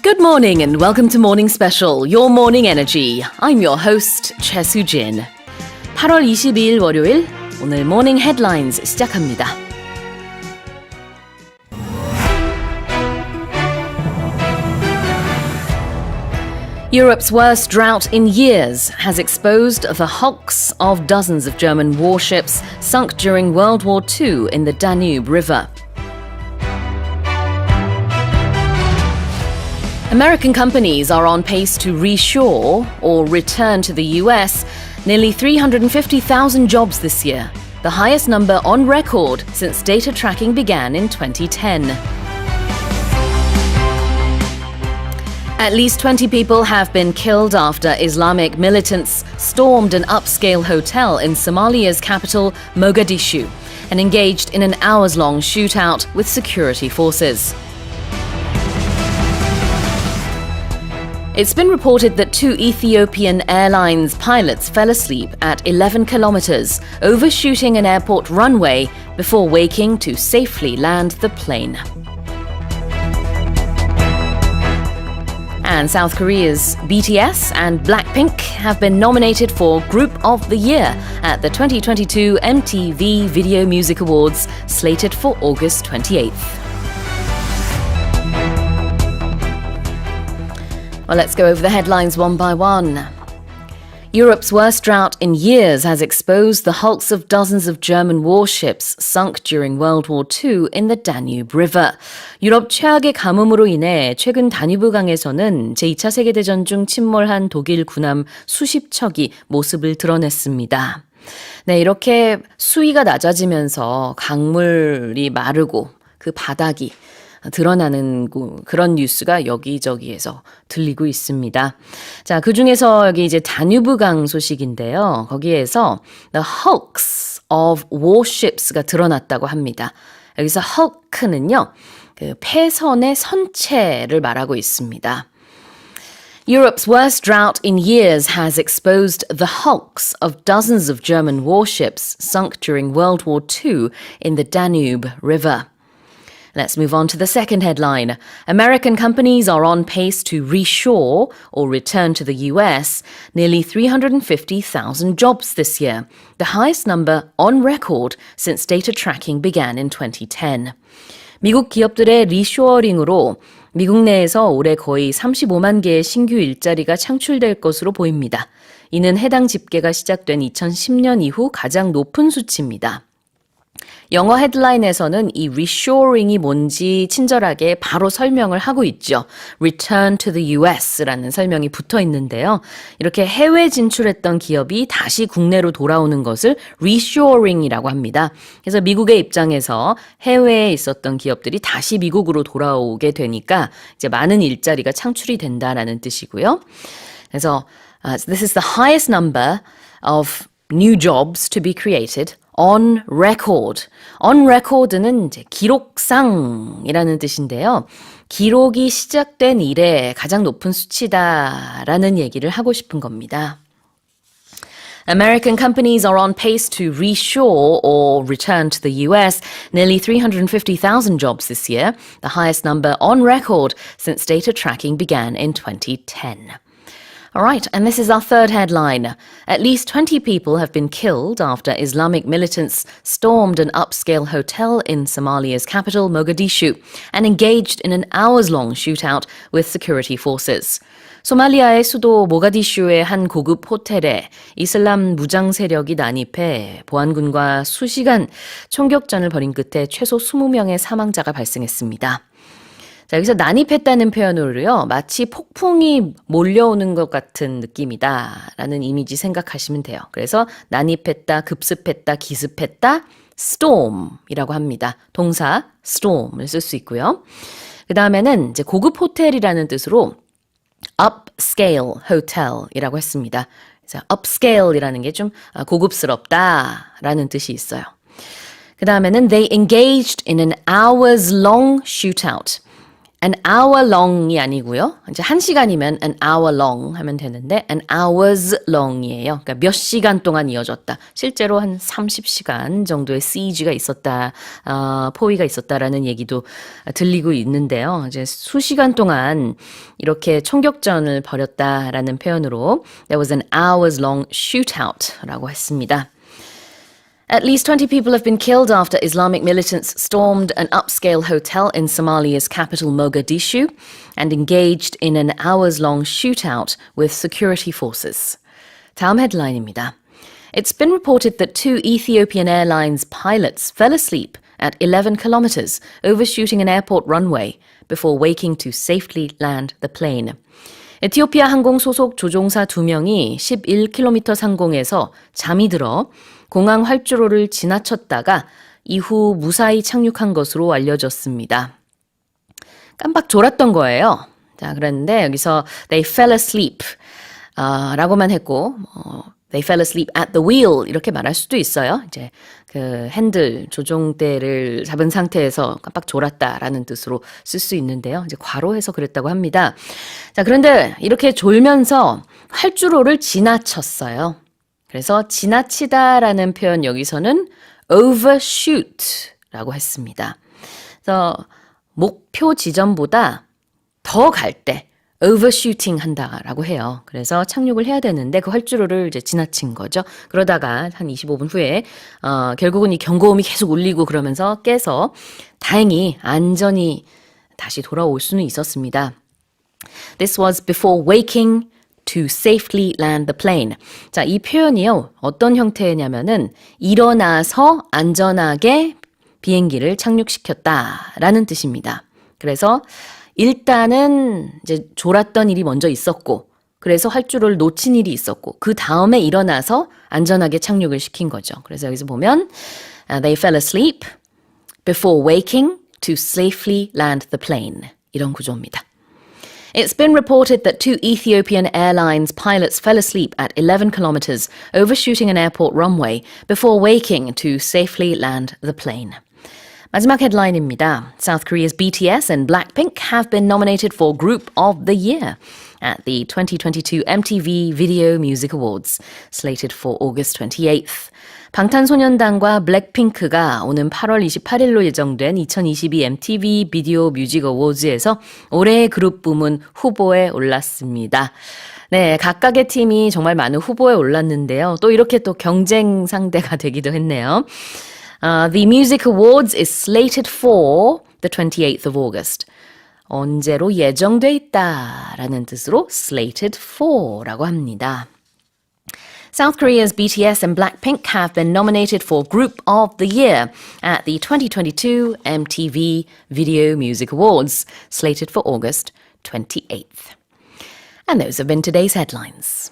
Good morning and welcome to Morning Special, Your Morning Energy. I'm your host, Choi Soo-jin. 8월 22일 월요일, 오늘 Morning Headlines 시작합니다. Europe's worst drought in years has exposed the hulks of dozens of German warships sunk during World War II in the Danube River. American companies are on pace to reshore or return to the US nearly 350,000 jobs this year, the highest number on record since data tracking began in 2010. At least 20 people have been killed after Islamic militants stormed an upscale hotel in Somalia's capital, Mogadishu, and engaged in an hours-long shootout with security forces. It's been reported that 2 Ethiopian Airlines pilots fell asleep at 11 kilometers, overshooting an airport runway before waking to safely land the plane. And South Korea's BTS and Blackpink have been nominated for Group of the Year at the 2022 MTV Video Music Awards, slated for August 28th. Well, let's go over the headlines one by one. Europe's worst drought in years has exposed the hulks of dozens of German warships sunk during World War II in the Danube River. 유럽 최악의 가뭄으로 인해 최근 다뉴브 강에서는 제2차 세계대전 중 침몰한 독일 군함 수십 척이 모습을 드러냈습니다. 네, 이렇게 수위가 낮아지면서 강물이 마르고 그 바닥이 드러나는 그런 뉴스가 여기저기에서 들리고 있습니다. 자, 그 중에서 여기 이제 다뉴브강 소식인데요. 거기에서 the hulks of warships가 드러났다고 합니다. 여기서 hulk는요, 그 폐선의 선체를 말하고 있습니다. Europe's worst drought in years has exposed the hulks of dozens of German warships sunk during World War II in the Danube River. Let's move on to the second headline. American companies are on pace to reshore or return to the US nearly 350,000 jobs this year, the highest number on record since data tracking began in 2010. 미국 기업들의 리쇼어링으로 미국 내에서 올해 거의 35만 개의 신규 일자리가 창출될 것으로 보입니다. 이는 해당 집계가 시작된 2010년 이후 가장 높은 수치입니다. 영어 헤드라인에서는 이 reshoring이 뭔지 친절하게 바로 설명을 하고 있죠. Return to the US라는 설명이 붙어 있는데요. 이렇게 해외 진출했던 기업이 다시 국내로 돌아오는 것을 reshoring이라고 합니다. 그래서 미국의 입장에서 해외에 있었던 기업들이 다시 미국으로 돌아오게 되니까 이제 많은 일자리가 창출이 된다라는 뜻이고요. 그래서 this is the highest number of new jobs to be created on record. On record는 이제 기록상이라는 뜻인데요. 기록이 시작된 이래 가장 높은 수치다라는 얘기를 하고 싶은 겁니다. American companies are on pace to reshore or return to the US nearly 350,000 jobs this year, the highest number on record since data tracking began in 2010. All right, and this is our third headline. At least 20 people have been killed after Islamic militants stormed an upscale hotel in Somalia's capital, Mogadishu, and engaged in an hours-long shootout with security forces. 소말리아의 수도 모가디슈의 한 고급 호텔에 이슬람 무장 세력이 난입해 보안군과 수시간 총격전을 벌인 끝에 최소 20명의 사망자가 발생했습니다. 자, 여기서 난입했다는 표현으로요, 마치 폭풍이 몰려오는 것 같은 느낌이다라는 이미지 생각하시면 돼요. 그래서 난입했다, 급습했다, 기습했다, storm이라고 합니다. 동사 storm을 쓸 수 있고요. 그 다음에는 이제 고급 호텔이라는 뜻으로 upscale hotel이라고 했습니다. 그래서 upscale이라는 게 좀 고급스럽다라는 뜻이 있어요. 그 다음에는 they engaged in an hours-long shootout. an hour long이 아니고요. 이제 1시간이면 an hour long 하면 되는데 an hours long이에요. 그러니까 몇 시간 동안 이어졌다. 실제로 한 30시간 정도의 siege가 있었다. 포위가 있었다라는 얘기도 들리고 있는데요. 이제 수시간 동안 이렇게 총격전을 벌였다라는 표현으로 there was an hours long shootout라고 했습니다. At least 20 people have been killed after Islamic militants stormed an upscale hotel in Somalia's capital Mogadishu and engaged in an hours-long shootout with security forces. 다음 헤드라인입니다. It's been reported that 2 Ethiopian Airlines pilots fell asleep at 11 kilometers overshooting an airport runway before waking to safely land the plane. 에티오피아 항공 소속 조종사 2명이 11km 상공에서 잠이 들어 공항 활주로를 지나쳤다가 이후 무사히 착륙한 것으로 알려졌습니다. 깜빡 졸았던 거예요. 자, 그런데 여기서 they fell asleep 라고만 했고 they fell asleep at the wheel 이렇게 말할 수도 있어요. 이제 그 핸들 조종대를 잡은 상태에서 깜빡 졸았다라는 뜻으로 쓸 수 있는데요. 이제 과로해서 그랬다고 합니다. 자, 그런데 이렇게 졸면서 활주로를 지나쳤어요. 그래서 지나치다라는 표현 여기서는 overshoot라고 했습니다. 그래서 목표 지점보다 더 갈 때 overshooting 한다라고 해요. 그래서 착륙을 해야 되는데 그 활주로를 이제 지나친 거죠. 그러다가 한 25분 후에 결국은 이 경고음이 계속 울리고 그러면서 깨서 다행히 안전히 다시 돌아올 수는 있었습니다. This was before waking to safely land the plane. 자, 이 표현이요. 어떤 형태냐면은 일어나서 안전하게 비행기를 착륙시켰다라는 뜻입니다. 그래서 일단은 이제 졸았던 일이 먼저 있었고 그래서 활주로를 놓친 일이 있었고 그 다음에 일어나서 안전하게 착륙을 시킨 거죠. 그래서 여기서 보면 they fell asleep before waking to safely land the plane. 이런 구조입니다. It's been reported that 2 Ethiopian Airlines pilots fell asleep at 11 kilometers overshooting an airport runway before waking to safely land the plane. 마지막 헤드라인입니다. South Korea's BTS and Blackpink have been nominated for Group of the Year at the 2022 MTV Video Music Awards, slated for August 28th. 방탄소년단과 블랙핑크가 오는 8월 28일로 예정된 2022 MTV 비디오 뮤직 어워즈에서 올해의 그룹 부문 후보에 올랐습니다. 네, 각각의 팀이 정말 많은 후보에 올랐는데요. 또 이렇게 또 경쟁 상대가 되기도 했네요. The Music Awards is slated for the 28th of August. 언제로 예정돼 있다라는 뜻으로 slated for라고 합니다. South Korea's BTS and Blackpink have been nominated for Group of the Year at the 2022 MTV Video Music Awards, slated for August 28th. And those have been today's headlines.